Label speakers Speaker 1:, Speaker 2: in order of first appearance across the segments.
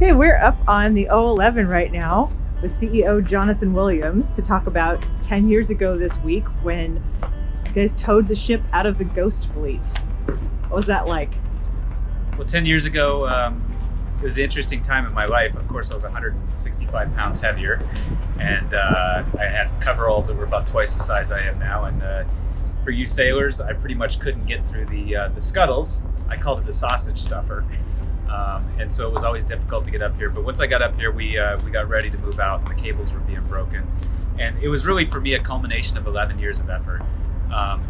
Speaker 1: Okay, we're up on the O11 right now with CEO Jonathan Williams to talk about 10 years ago this week when you guys towed the ship out of the Ghost Fleet. What was that like?
Speaker 2: Well, 10 years ago, it was an interesting time in my life. Of course, I was 165 pounds heavier, and I had coveralls that were about twice the size I am now. And for you sailors, I pretty much couldn't get through the scuttles. I called it the sausage stuffer. And so it was always difficult to get up here. But once I got up here, we got ready to move out, and the cables were being broken. And it was really, for me, a culmination of 11 years of effort.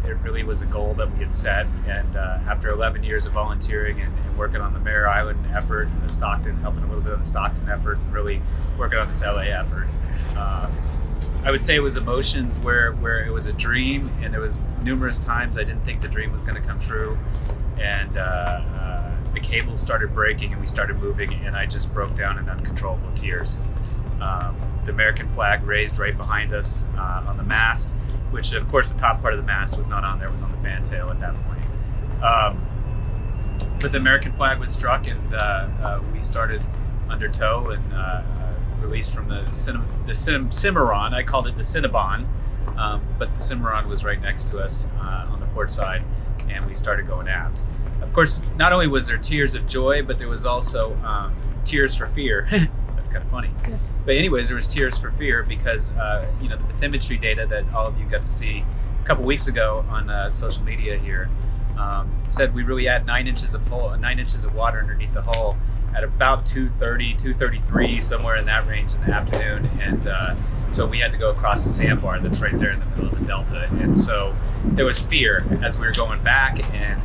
Speaker 2: It really was a goal that we had set. And after 11 years of volunteering and working on the Mare Island effort, and the Stockton, helping a little bit on the Stockton effort, and really working on this LA effort, I would say it was emotions where it was a dream, and there was numerous times I didn't think the dream was going to come true. And the cables started breaking and we started moving, and I just broke down in uncontrollable tears. The American flag raised right behind us on the mast, which of course the top part of the mast was not on there, it was on the fantail at that point. But the American flag was struck, and we started under tow and released from the CIMMARON. I called it the Cinnabon, but the CIMMARON was right next to us on the port side, and we started going aft. Of course, not only was there tears of joy, but there was also tears for fear. That's kind of funny. Yeah. But anyways, there was tears for fear because the bathymetry data that all of you got to see a couple weeks ago on social media here said we really had 9 inches of water underneath the hull at about 2:30, 2:33, somewhere in that range in the afternoon. And so we had to go across the sandbar that's right there in the middle of the delta. And so there was fear as we were going back and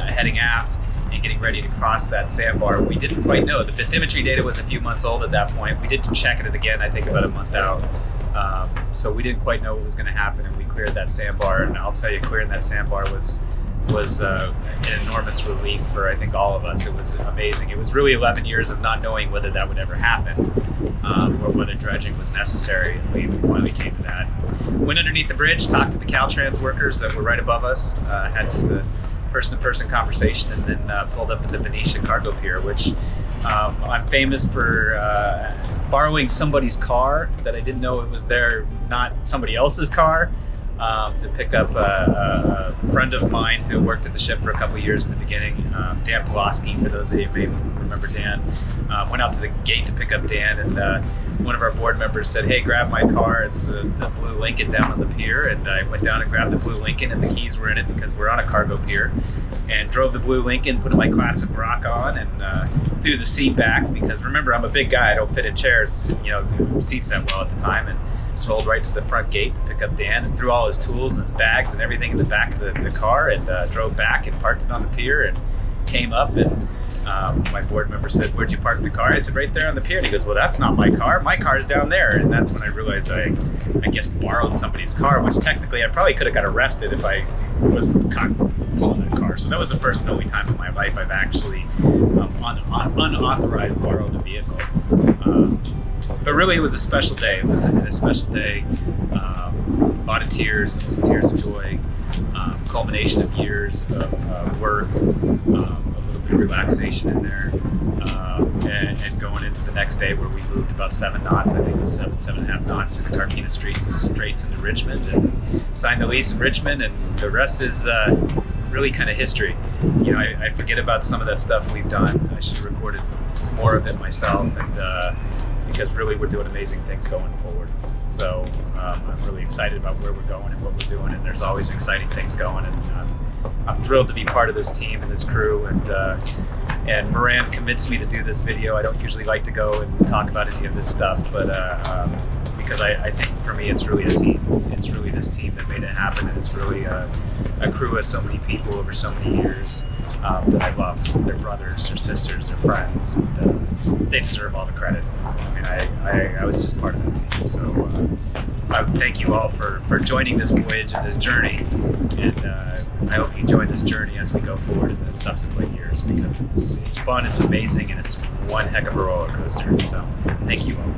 Speaker 2: heading aft and getting ready to cross that sandbar. We didn't quite know. The bathymetry data was a few months old at that point. We did check it again, I think about a month out. So we didn't quite know what was going to happen, and we cleared that sandbar. And I'll tell you, clearing that sandbar was an enormous relief for, I think, all of us. It was amazing. It was really 11 years of not knowing whether that would ever happen or whether dredging was necessary. And we finally came to that. Went underneath the bridge, talked to the Caltrans workers that were right above us, had just a person-to-person conversation, and then pulled up at the Benicia cargo pier, which I'm famous for borrowing somebody's car that I didn't know it was there, not somebody else's car, to pick up a friend of mine who worked at the ship for a couple of years in the beginning, Dan Pulaski, for those of you who may remember Dan. Went out to the gate to pick up Dan, and one of our board members said, "Hey, grab my car, it's the blue Lincoln down on the pier." And I went down and grabbed the blue Lincoln, and the keys were in it because we're on a cargo pier, and drove the blue Lincoln, put my classic rock on, and threw the seat back, because remember, I'm a big guy, I don't fit in chairs, seats that well at the time, and rolled right to the front gate to pick up Dan, and threw all his tools and his bags and everything in the back of the car, and drove back and parked it on the pier, and came up, and my board member said, "Where'd you park the car?" I said, "Right there on the pier." And he goes, "Well, that's not my car. My car's down there." And that's when I realized I guess borrowed somebody's car, which technically I probably could have got arrested if I was caught pulling that car. So that was the first and only time in my life I've actually unauthorized borrowed a vehicle. But really, it was a special day. It was a special day. A lot of tears, some tears of joy, culmination of years of work, a little bit of relaxation in there, and going into the next day where we moved about 7 knots, I think it was 7.5 knots through the Carquinez Straits into Richmond, and signed the lease in Richmond, and the rest is really kind of history. I forget about some of that stuff we've done. I should have recorded more of it myself, and because really we're doing amazing things going forward. So I'm really excited about where we're going and what we're doing, and there's always exciting things going, and I'm thrilled to be part of this team and this crew, and Moran convinced me to do this video. I don't usually like to go and talk about any of this stuff, but because I think for me it's really a team. It's really this team that made it happen, and it's really a crew of so many people over so many years that I love. They're brothers, they're sisters, they're friends, and they deserve all the credit. I mean, I was just part of that team, so I thank you all for joining this voyage and this journey, and I hope you enjoy this journey as we go forward in the subsequent years, because it's fun, it's amazing, and it's one heck of a roller coaster. So thank you all.